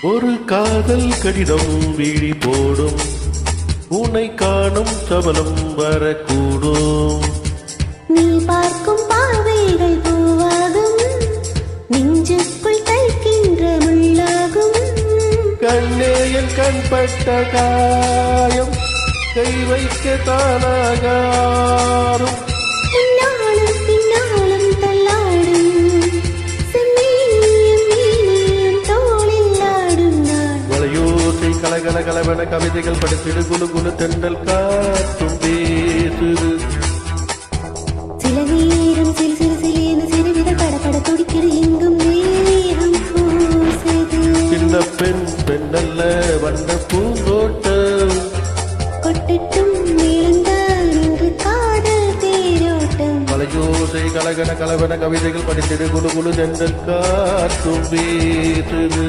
ஒரு காதல் கடிதம் விழி போடும், உன்னை காணும் சபலம் வரக்கூடும். நீ பார்க்கும் பார்வைகள் பூவாகும், நெஞ்சுக்குள் தைக்கின்ற முள்ளாகும். கண்ணே என் கண்பட்ட காயம், கை வைக்க தானாகாரும். முன்னாலும் பின்னாலும் தள்ளாடும், செம்மீனியும் மீனியும் தோளில் ஆடும் நாள். வளையோசை கலகல கலவென கவிதைகள் படித்திடு, குழு குழு தென்றல் காற்றும் பேசுது. சில நேரம் சிறு சிறு சிலேன சிறுவிட படப்பட துடிக்கிற எங்கும் நேரம் பூசது. சின்ன பெண் பெண்ணல்ல வண்ண பூந்தோட்டம், கொட்டட்டும் மேலந்தான் இன்று காதல் தேரோட்டம். வளையோசை கலகல கலவென கவிதைகள் படித்திடு, குழு குழு தென்றல் காற்றும் பேசுது.